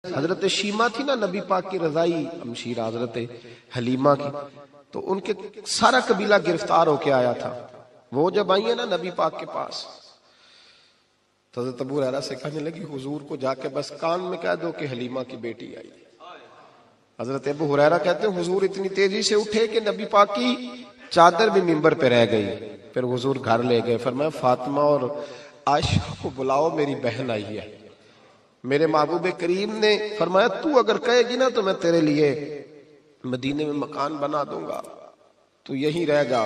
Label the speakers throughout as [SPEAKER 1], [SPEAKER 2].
[SPEAKER 1] حضرت شیما تھی نا نبی پاک کی رضائی ہمشیرہ حضرت حلیمہ کی، تو ان کے سارا قبیلہ گرفتار ہو کے آیا تھا. وہ جب آئی ہیں نا نبی پاک کے پاس تو حضرت ابو ہریرہ سے کہنے لگی حضور کو جا کے بس کان میں کہہ دو کہ حلیمہ کی بیٹی آئی. حضرت ابو ہریرہ کہتے ہیں حضور اتنی تیزی سے اٹھے کہ نبی پاک کی چادر بھی منبر پہ رہ گئی. پھر حضور گھر لے گئے، فرمایا فاطمہ اور عائشہ کو بلاؤ، میری بہن آئی ہے. میرے محبوب کریم نے فرمایا تو اگر کہے گی نا تو میں تیرے لیے مدینے میں مکان بنا دوں گا، تو یہیں رہ جا.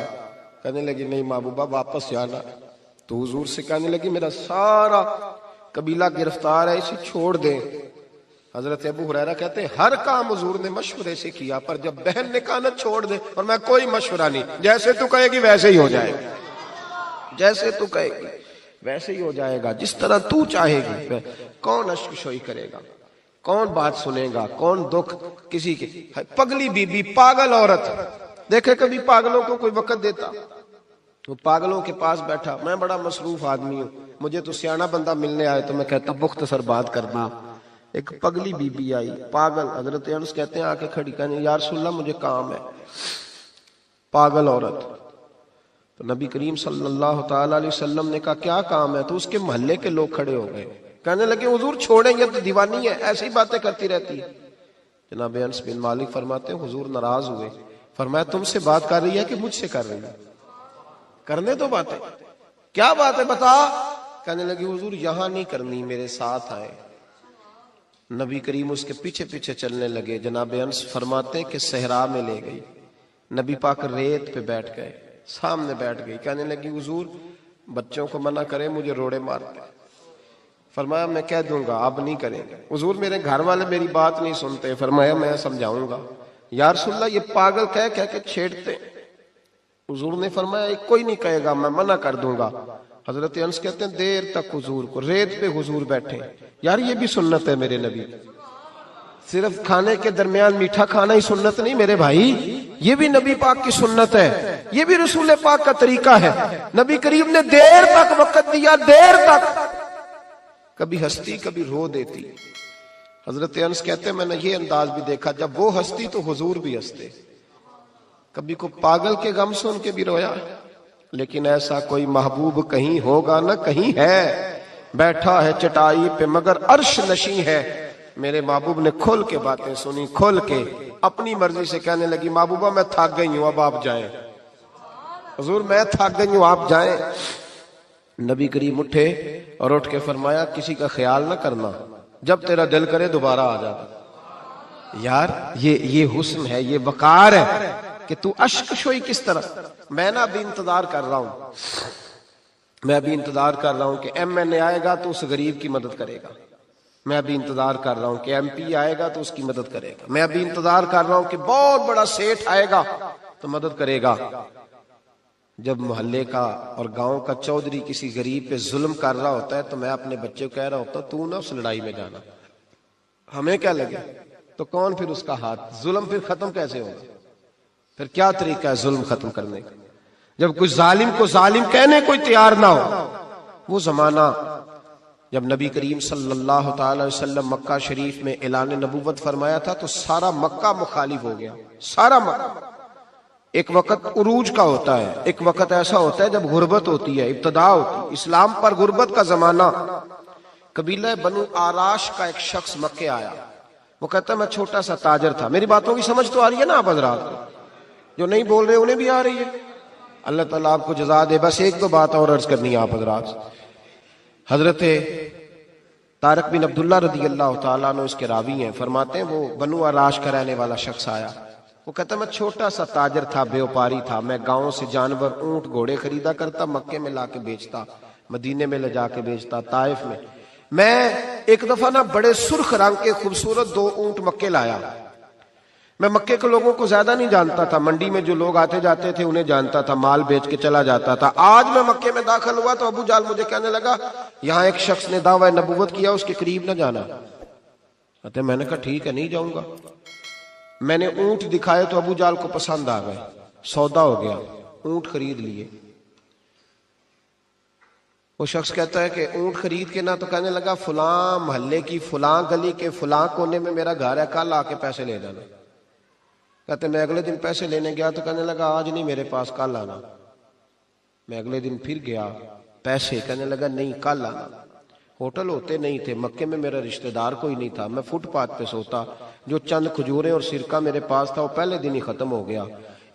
[SPEAKER 1] کہنے لگی نہیں محبوبہ واپس جانا. تو حضور سے کہنے لگی میرا سارا قبیلہ گرفتار ہے، اسے چھوڑ دیں. حضرت ابو ہریرہ کہتے ہیں ہر کام حضور نے مشورے سے کیا، پر جب بہن نے کہا نا چھوڑ دے، اور میں کوئی مشورہ نہیں، جیسے تو کہے گی ویسے ہی ہو جائے گا، جیسے تو کہے گی ویسے ہی ہو جائے گا، جس طرح تو چاہے گی. کون اشک شوئی کرے گا، کون بات سنے گا، کون دکھ کسی کے. پگلی بی بی، پاگل عورت. دیکھے کبھی پاگلوں کو کوئی وقت دیتا؟ وہ پاگلوں کے پاس بیٹھا، میں بڑا مصروف آدمی ہوں، مجھے تو سیاںا بندہ ملنے آئے تو میں کہتا مختصر بات کرنا. ایک پگلی بی بی آئی، پاگل. حضرت انس کہتے ہیں آ کے کھڑی، کہنے یا رسول اللہ مجھے کام ہے. پاگل عورت. تو نبی کریم صلی اللہ تعالی علیہ وسلم نے کہا کیا کام ہے؟ تو اس کے محلے کے لوگ کھڑے ہو گئے، کہنے لگے حضور چھوڑیں یہ تو دیوانی ہے، ایسی باتیں کرتی رہتی ہے. جناب انس بن مالک فرماتے ہیں حضور ناراض ہوئے، فرمایا تم سے بات کر رہی ہے کہ مجھ سے کر رہی ہے؟ کرنے دو باتیں. کیا بات ہے بتا؟ کہنے لگی حضور یہاں نہیں کرنی، میرے ساتھ آئے. نبی کریم اس کے پیچھے پیچھے چلنے لگے. جناب انس فرماتے ہیں کہ صحرا میں لے گئی، نبی پاک ریت پہ بیٹھ گئے، سامنے بیٹھ گئی. کہنے لگی حضور بچوں کو منع کریں، مجھے روڑے مارتے. فرمایا میں کہہ دوں گا، اب نہیں کریں گے. حضور میرے گھر والے میری بات نہیں سنتے. فرمایا میں سمجھاؤں گا. یا رسول اللہ یہ پاگل کہہ کے چھیڑتے. حضور نے فرمایا کوئی نہیں کہے گا، میں منع کر دوں گا. حضرت انس کہتے ہیں دیر تک حضور کو ریت پہ حضور بیٹھے. یار یہ بھی سنت ہے میرے نبی، صرف کھانے کے درمیان میٹھا کھانا ہی سنت نہیں میرے بھائی، یہ بھی نبی پاک کی سنت ہے، یہ بھی رسول پاک کا طریقہ ہے. نبی کریم نے دیر تک وقت دیا، دیر تک. کبھی ہستی کبھی رو دیتی. حضرت انس کہتے ہیں میں نے یہ انداز بھی دیکھا، جب وہ ہستی تو حضور بھی ہستے. کبھی کو پاگل کے غم سن کے بھی رویا. لیکن ایسا کوئی محبوب کہیں ہوگا نہ کہیں ہے، بیٹھا ہے چٹائی پہ مگر عرش نشیں ہے. میرے محبوب نے کھل کے باتیں سنی، کھل کے اپنی مرضی سے. کہنے لگی محبوبہ میں تھک گئی ہوں، اب آپ جائیں. حضور میں تھک گئی ہوں، آپ جائیں. نبی کریم اٹھے اور اٹھ کے فرمایا کسی کا خیال نہ کرنا، جب تیرا دل کرے دوبارہ آ جا. یار یہ حسن ہے، یہ وقار ہے کہ تو اشک شوئی کس طرح. میں نا ابھی انتظار کر رہا ہوں، میں ابھی انتظار کر رہا ہوں کہ ایم این اے آئے گا تو اس غریب کی مدد کرے گا. میں ابھی انتظار کر رہا ہوں کہ ایم پی آئے گا تو اس کی مدد کرے گا. میں ابھی انتظار کر رہا ہوں کہ بہت بڑا سیٹھ آئے گا تو مدد کرے گا. جب محلے کا اور گاؤں کا چودھری کسی غریب پہ ظلم کر رہا ہوتا ہے تو میں اپنے بچے کو کہہ رہا ہوتا تو نہ اس لڑائی میں جانا، ہمیں کیا لگے. تو کون پھر اس کا ہاتھ؟ ظلم پھر ختم کیسے ہوگا؟ پھر کیا طریقہ ہے ظلم ختم کرنے کا؟ جب کوئی ظالم کو ظالم کہنے کوئی تیار نہ ہو. وہ زمانہ جب نبی کریم صلی اللہ تعالی وسلم مکہ شریف میں اعلان نبوت فرمایا تھا تو سارا مکہ مخالف ہو گیا، سارا مکہ. ایک وقت عروج کا ہوتا ہے، ایک وقت ایسا ہوتا ہے جب غربت ہوتی ہے، ابتدا ہوتی ہے. اسلام پر غربت کا زمانہ. قبیلہ بنو آراش کا ایک شخص مکے آیا. وہ کہتا ہے میں چھوٹا سا تاجر تھا. میری باتوں کی سمجھ تو آ رہی ہے نا آپ حضرات؟ جو نہیں بول رہے انہیں بھی آ رہی ہے. اللہ تعالیٰ آپ کو جزا دے. بس ایک دو بات اور عرض کرنی ہے آپ حضرات. حضرت طارق بن عبداللہ رضی اللہ تعالیٰ عنہ اس کے راوی ہیں، فرماتے ہیں وہ بنو آراش کا رہنے والا شخص آیا. وہ کہتا ہے میں چھوٹا سا تاجر تھا، بیوپاری تھا. میں گاؤں سے جانور اونٹ گھوڑے خریدا کرتا، مکے میں لا کے بیچتا، مدینے میں لے جا کے بیچتا، طائف میں. میں ایک دفعہ نا بڑے سرخ رنگ کے خوبصورت 2 اونٹ مکے لایا. میں مکے کے لوگوں کو زیادہ نہیں جانتا تھا، منڈی میں جو لوگ آتے جاتے تھے انہیں جانتا تھا، مال بیچ کے چلا جاتا تھا. آج میں مکے میں داخل ہوا تو ابو جال مجھے کہنے لگا یہاں ایک شخص نے دعویٰ نبوت کیا، اس کے قریب نہ جانا. میں نے کہا ٹھیک ہے نہیں جاؤں گا. میں نے اونٹ دکھائے تو ابو جال کو پسند آ گئے، سودا ہو گیا، اونٹ خرید لیے. وہ شخص کہتا ہے کہ اونٹ خرید کے نا، تو کہنے لگا فلاں محلے کی فلاں گلی کے فلاں کونے میں میرا گھر ہے، کل آ کے پیسے لے جانا۔ کہتے میں اگلے دن پیسے لینے گیا تو کہنے لگا آج نہیں میرے پاس، کل آنا۔ میں اگلے دن پھر گیا پیسے، کہنے لگا نہیں کل آنا۔ ہوٹل ہوتے نہیں تھے، مکے میں میرا رشتہ دار کوئی نہیں تھا، میں فٹ پاتھ پہ سوتا، جو چند کھجوریں اور سرکہ میرے پاس تھا وہ پہلے دن ہی ختم ہو گیا۔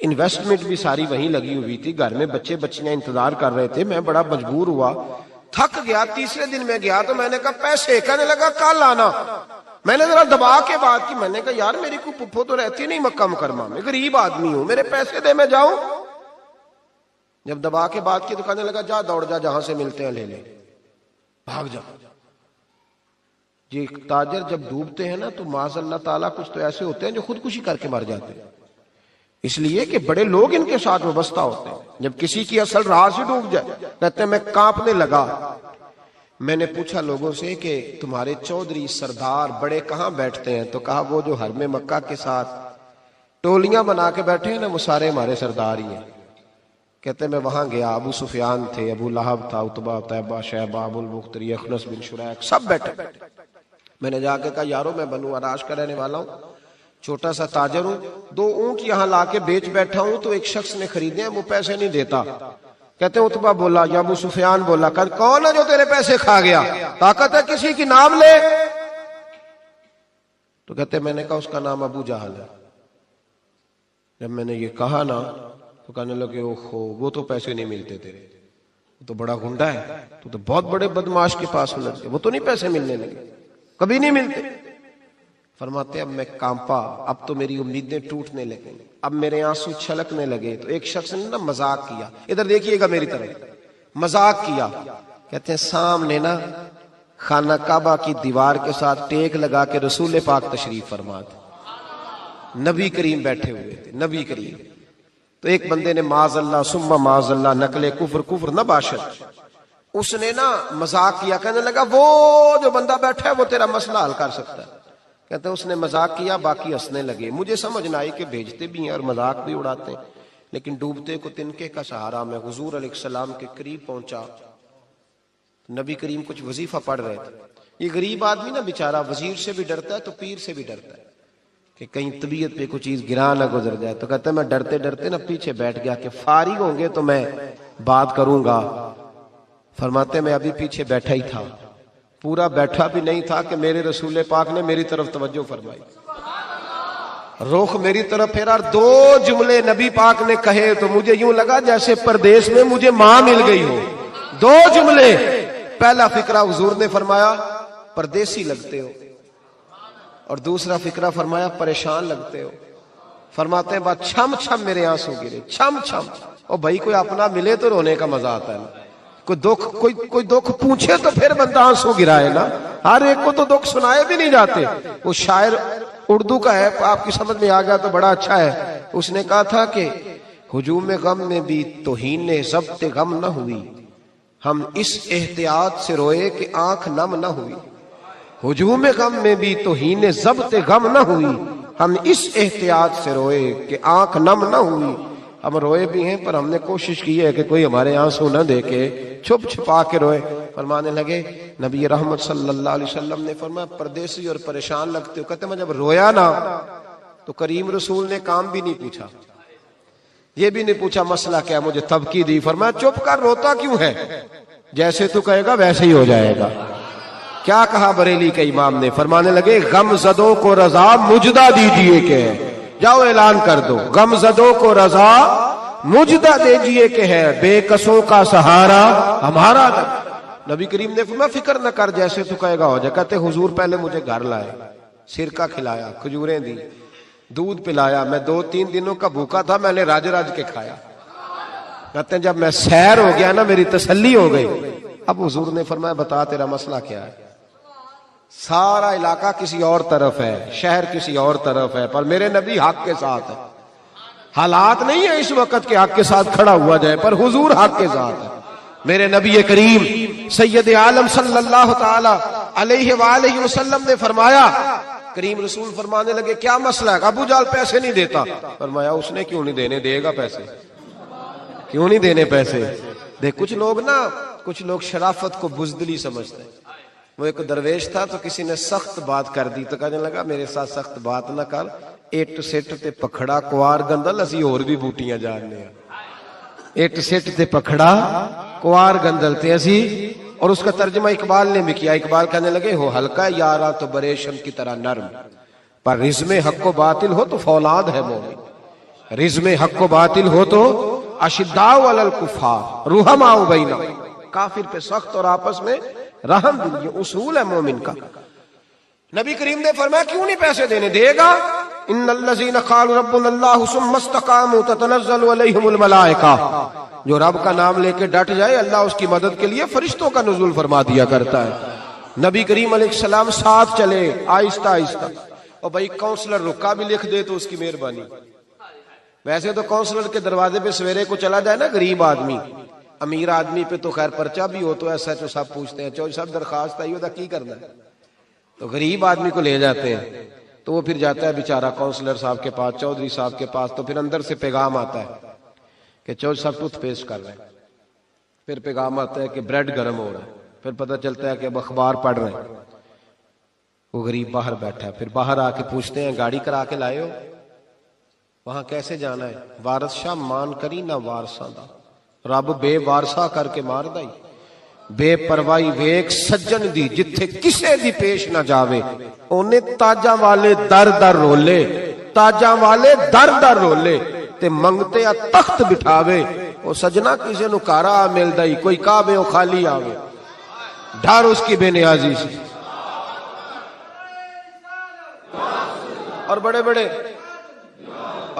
[SPEAKER 1] انویسٹمنٹ بھی ساری وہیں لگی ہوئی تھی، گھر میں بچے بچیاں انتظار کر رہے تھے، میں بڑا مجبور ہوا، تھک گیا۔ تیسرے دن میں گیا تو میں نے کہا پیسے، کہنے لگا کل آنا۔ میں نے ذرا دبا کے بات کی، میں نے کہا یار میری کوئی پھپھو تو رہتی نہیں مکہ مکرمہ میں، غریب آدمی ہوں، میرے پیسے دے میں جاؤں۔ جب دبا کے بات کی تو کہنے لگا جا دوڑ جا، جہاں سے ملتے ہیں لے لے، بھاگ جا۔ یہ تاجر جب ڈوبتے ہیں نا تو معاذ اللہ تعالیٰ کچھ تو ایسے ہوتے ہیں جو خودکشی کر کے مر جاتے ہیں، اس لیے کہ بڑے لوگ ان کے ساتھ وابستہ ہوتے ہیں۔ جب کسی کی اصل راہ سے ڈوب جائے کہتے ہیں میں کانپنے لگا۔ میں نے پوچھا لوگوں سے کہ تمہارے چودھری سردار بڑے کہاں بیٹھتے ہیں؟ تو کہا وہ جو حرم مکہ کے ساتھ ٹولیاں بنا کے بیٹھے ہیں نا، وہ سارے ہمارے سردار ہی ہیں۔ کہتے میں وہاں گیا، ابو سفیان تھے، ابو لہب تھا، عتبہ، طیبہ، شیبہ، ابو المختری، اخنس بن شریک، سب بیٹھے۔ میں نے جا کے کہا یارو میں بنو عراش کا رہنے والا ہوں، چھوٹا سا تاجر ہوں، 2 اونٹ یہاں لا کے بیچ بیٹھا ہوں، تو ایک شخص نے خریدے ہیں، وہ پیسے نہیں دیتا۔ کہتے ہیں عتبہ بولا یا ابو سفیان بولا، کون ہے جو تیرے پیسے کھا گیا؟ طاقت ہے کسی کی نام لے؟ تو کہتے میں نے کہا اس کا نام ابو جہل ہے۔ جب میں نے یہ کہا نا تو کہنے لگے اوہو وہ تو پیسے نہیں ملتے تیرے، وہ تو بڑا گنڈا ہے، تو بہت بڑے بدماش کے پاس لگ گئے، وہ تو نہیں پیسے ملنے لگے، کبھی نہیں ملتے۔ فرماتے اب میں کانپا، اب تو میری امیدیں ٹوٹنے لگیں، اب میرے آنسو چھلکنے لگے۔ تو ایک شخص نے نا مذاق کیا، ادھر دیکھیے گا میری طرف، مذاق کیا۔ کہتے ہیں سامنے نا خانہ کعبہ کی دیوار کے ساتھ ٹیک لگا کے رسول پاک تشریف فرما تھے، نبی کریم بیٹھے ہوئے تھے، نبی کریم۔ تو ایک بندے نے معاذ اللہ ثم معاذ اللہ نقل کفر نہ باشد، اس نے نا مذاق کیا، کہنے لگا وہ جو بندہ بیٹھا ہے وہ تیرا مسئلہ حل کر سکتا ہے۔ کہتے ہیں اس نے مذاق کیا، باقی ہنسنے لگے۔ مجھے سمجھ نہ آئی کہ بھیجتے بھی ہیں اور مذاق بھی اڑاتے ہیں، لیکن ڈوبتے کو تنکے کا سہارا میں حضور علیہ السلام کے قریب پہنچا۔ نبی کریم کچھ وظیفہ پڑھ رہے تھے۔ یہ غریب آدمی نا بیچارہ وزیر سے بھی ڈرتا ہے تو پیر سے بھی ڈرتا ہے کہ کہیں طبیعت پہ کوئی چیز گرا نہ گزر جائے۔ تو کہتا ہے میں ڈرتے ڈرتے نا پیچھے بیٹھ گیا کہ فارغ ہوں گے تو میں بات کروں گا۔ فرماتے میں ابھی پیچھے بیٹھا ہی تھا، پورا بیٹھا بھی نہیں تھا کہ میرے رسول پاک نے میری طرف توجہ فرمائی، رخ میری طرف پھیرا، 2 جملے نبی پاک نے کہے تو مجھے یوں لگا جیسے پردیس میں مجھے ماں مل گئی ہو۔ 2 جملے، پہلا فقرہ حضور نے فرمایا پردیسی لگتے ہو، اور دوسرا فقرہ فرمایا پریشان لگتے ہو۔ فرماتے ہیں بات چھم چھم میرے آنسو گرے، چھم چھم۔ اور بھائی کوئی اپنا ملے تو رونے کا مزہ آتا ہے نا، کوئی دکھ پوچھے تو پھر بندہ آنسو گرائے نا، ہر ایک کو تو دکھ سنائے بھی نہیں جاتے۔ وہ شاعر اردو کا ہے، آپ کی سمجھ میں آ گیا تو بڑا اچھا ہے۔ اس نے کہا تھا کہ ہجوم غم میں بھی توہین ضبط غم نہ ہوئی، ہم اس احتیاط سے روئے کہ آنکھ نم نہ ہوئی۔ ہجوم غم میں بھی توہین ضبط غم نہ ہوئی، ہم اس احتیاط سے روئے کہ آنکھ نم نہ ہوئی۔ ہم روئے بھی ہیں پر ہم نے کوشش کی ہے کہ کوئی ہمارے آنسو نہ دیکھے، چھپ چھپا کے روئے۔ فرمانے لگے نبی رحمت صلی اللہ علیہ وسلم نے فرمایا پردیسی اور پریشان لگتے ہو۔ کہتے میں جب رویا نا تو کریم رسول نے کام بھی نہیں پوچھا، یہ بھی نہیں پوچھا مسئلہ کیا، مجھے تبکی دی۔ فرمایا چپ کر، روتا کیوں ہے؟ جیسے تو کہے گا ویسے ہی ہو جائے گا۔ کیا کہا بریلی کے امام نے؟ فرمانے لگے غم زدوں کو رضا مجدہ دیجئے کہ جاؤ اعلان کر دو، غم زدوں کو رضا مجدہ دیجئے کہ ہے بے کسوں کا سہارا ہمارا۔ نبی کریم نے فرمایا فکر نہ کر، جیسے تو کہے گا ہو جائے۔ کہتے حضور پہلے مجھے گھر لائے، سرکہ کھلایا، کھجوریں دی، دودھ پلایا، میں 2-3 دنوں کا بھوکا تھا، میں نے راج کے کھایا۔ کہتے ہیں جب میں سیر ہو گیا نا میری تسلی ہو گئی۔ اب حضور نے فرمایا بتا تیرا مسئلہ کیا ہے؟ سارا علاقہ کسی اور طرف ہے، شہر کسی اور طرف ہے، پر میرے نبی حق کے ساتھ ہے۔ حالات نہیں ہے اس وقت کے حق کے ساتھ کھڑا ہوا جائے، پر حضور حق کے ساتھ ہے۔ میرے نبی کریم سید عالم صلی اللہ تعالی علیہ وآلہ وسلم نے فرمایا، کریم رسول فرمانے لگے کیا مسئلہ ہے؟ ابو جال پیسے نہیں دیتا۔ فرمایا اس نے کیوں نہیں دینے، دے گا پیسے، کیوں نہیں دینے پیسے؟ دیکھ کچھ لوگ نا کچھ لوگ شرافت کو بزدلی سمجھتے ہیں. وہ ایک درویش تھا تو کسی نے سخت بات کر دی تو کہنے لگا میرے ساتھ سخت بات نہ کر, اٹ سٹ تے پکھڑا کوار گندل اسی اور بھی بوٹیاں جاننے ہیں. اٹ سٹ تے پکھڑا کوار گندل تے اسی. اور اس کا ترجمہ اقبال نے بھی کیا. اقبال کہنے لگے ہو ہلکا یارا تو بریشم کی طرح نرم, پر رزم حق و باطل ہو تو فولاد ہے مومن. رزم حق و باطل ہو تو اشداء علی الکفار رحماء بینہم, کافر پہ سخت اور آپس میں رحم دل, یہ اصول ہے مومن کا. نبی کریم نے فرمایا کیوں نہیں پیسے دینے, دے گا. ان الذین قالوا ربنا اللہ ثم استقاموا تتنزل علیہم الملائکہ, جو رب کا نام لے کے ڈٹ جائے اللہ اس کی مدد کے لیے فرشتوں کا نزول فرما دیا کرتا ہے. نبی کریم علیہ السلام ساتھ چلے آہستہ آہستہ. اور بھائی کونسلر رکا بھی لکھ دے تو اس کی مہربانی. ویسے تو کونسلر کے دروازے پہ سویرے کو چلا جائے نا غریب آدمی, امیر آدمی پہ تو خیر پرچہ بھی ہو تو ایسا تو سب پوچھتے ہیں چوہدری صاحب درخواست آئی ہوتا کی کرنا ہے, تو غریب آدمی کو لے جاتے ہیں. تو وہ پھر جاتا ہے بیچارہ کونسلر صاحب کے پاس, چودھری صاحب کے پاس. تو پھر اندر سے پیغام آتا ہے کہ چودھری صاحب ٹوتھ پیسٹ کر رہے ہیں. پھر پیغام آتا ہے کہ بریڈ گرم ہو رہا ہے. پھر پتہ چلتا ہے کہ اب اخبار پڑھ رہے ہیں. وہ غریب باہر بیٹھا ہے. پھر باہر آ کے پوچھتے ہیں گاڑی کرا کے لائے ہو, وہاں کیسے جانا ہے؟ وارث شاہ مان کری نہ وارثاں دا, رب بے وارثا کر کے مار دائی. بے پروائی ویک سجن دی جتھے کسے دی پیش نہ جاوے, اونے تاجاں والے در در رولے, تاجاں والے در در رولے تے منگتے آ تخت بٹھاوے. او سجنا کسے نو کارا مل دائی, کوئی کعبے او خالی آوے, ڈھار اس کی بے نیازی سے. اور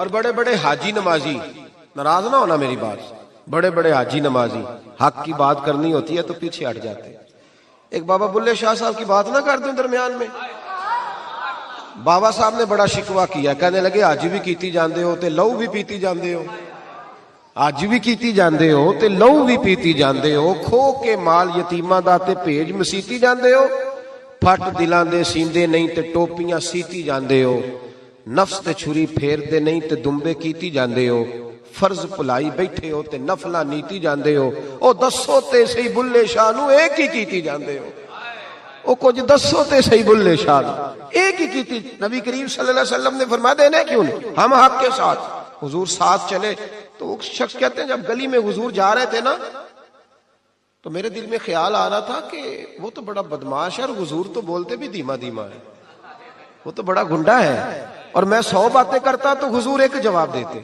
[SPEAKER 1] بڑے بڑے حاجی نمازی, ناراض نہ ہونا میری بات, بڑے بڑے حاجی نمازی حق کی بات کرنی ہوتی ہے تو پیچھے ہٹ جاتے ہیں. ایک بابا بلے شاہ صاحب کی بات نہ کر دیں درمیان میں. بابا صاحب نے بڑا شکوہ کیا, کہنے لگے حج بھی کیتی جاندے ہو تے لو بھی پیتی جاندے ہو, حج بھی کیتی جاندے ہو تے لو بھی پیتی جاندے ہو, کھو کے مال یتیماں دا تے بھیج مسیتی جاندے ہو, پھٹ دلاں دے سیندے نہیں تے ٹوپیاں سیتی جاندے ہو, نفس تے چھری پھیر دے نہیں تے دمبے کیتی جاندے ہو, فرض پلائی بیٹھے ہو تے نفلہ نیتی جاندے ہو. او دسو تے صحیح بلے شاہ نو ایک ہی کیتی جاندے ہو, او کچھ دسو تے صحیح بلے شاہ نو ایک ہی کیتی. نبی کریم صلی اللہ علیہ وسلم نے فرمایا دینے کیوں نہیں, ہم حق کے ساتھ. حضور ساتھ چلے تو وہ شخص کہتے ہیں جب گلی میں حضور جا رہے تھے نا تو میرے دل میں خیال آ رہا تھا کہ وہ تو بڑا بدماش ہے اور حضور تو بولتے بھی دھیما دھیما ہے, وہ تو بڑا گنڈا ہے, اور میں 100 باتیں کرتا تو حضور ایک جواب دیتے,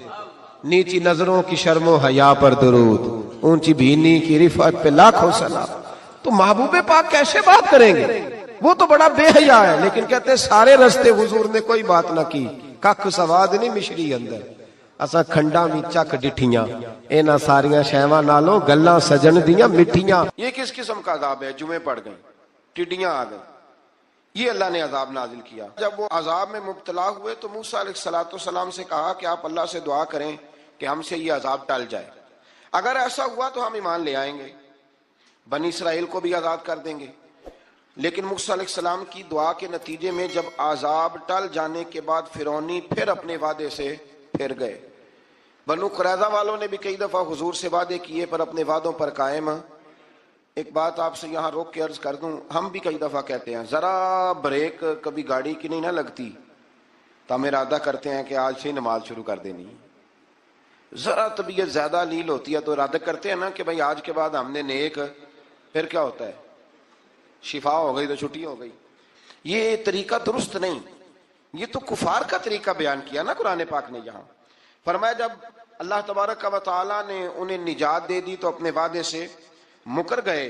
[SPEAKER 1] نیچی نظروں کی شرم و حیا پر درود, اونچی بینی کی رفعت پہ لاکھوں سلام. تو محبوب پاک کیسے بات کریں گے, وہ تو بڑا بے حیا ہے. لیکن کہتے ہیں سارے رستے حضور نے کوئی بات نہ کی, ککھ سواد نہیں مشری اندر, اساں کھنڈا بھی چک ڈٹھیاں, اینا ساریاں شیواں نالوں گلاں سجن دیاں مٹھیاں. یہ کس قسم کا عذاب ہے؟ جمعے پڑ گئے, ٹڈیاں آ گئیں, یہ اللہ نے عذاب نازل کیا. جب وہ عذاب میں مبتلا ہوئے تو موسیٰ علیہ السلام سے کہا کہ آپ اللہ سے دعا کریں کہ ہم سے یہ عذاب ٹل جائے. اگر ایسا ہوا تو ہم ایمان لے آئیں گے, بنی اسرائیل کو بھی آزاد کر دیں گے. لیکن موسیٰ علیہ السلام کی دعا کے نتیجے میں جب عذاب ٹل جانے کے بعد فرعونی پھر اپنے وعدے سے پھر گئے. بنو قریظہ والوں نے بھی کئی دفعہ حضور سے وعدے کیے پر اپنے وعدوں پر قائم. ایک بات آپ سے یہاں روک کے عرض کر دوں, ہم بھی کئی دفعہ کہتے ہیں ذرا بریک کبھی گاڑی کی نہیں نہ لگتی تو ہم ارادہ کرتے ہیں کہ آج سے نماز شروع کر دینی. ذرا طبیعت زیادہ لیل ہوتی ہے تو ارادہ کرتے ہیں نا کہ بھائی آج کے بعد ہم نے نیک, پھر کیا ہوتا ہے شفا ہو گئی تو چھٹی ہو گئی. یہ طریقہ درست نہیں, یہ تو کفار کا طریقہ بیان کیا نا قرآن پاک نے. یہاں فرمایا جب اللہ تبارک و تعالیٰ نے انہیں نجات دے دی تو اپنے وعدے سے مکر گئے,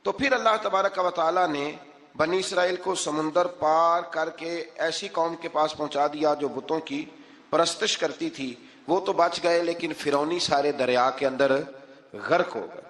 [SPEAKER 1] تو پھر اللہ تبارک و تعالیٰ نے بنی اسرائیل کو سمندر پار کر کے ایسی قوم کے پاس پہنچا دیا جو بتوں کی پرستش کرتی تھی. وہ تو بچ گئے لیکن فرعونی سارے دریا کے اندر غرق ہو گئے.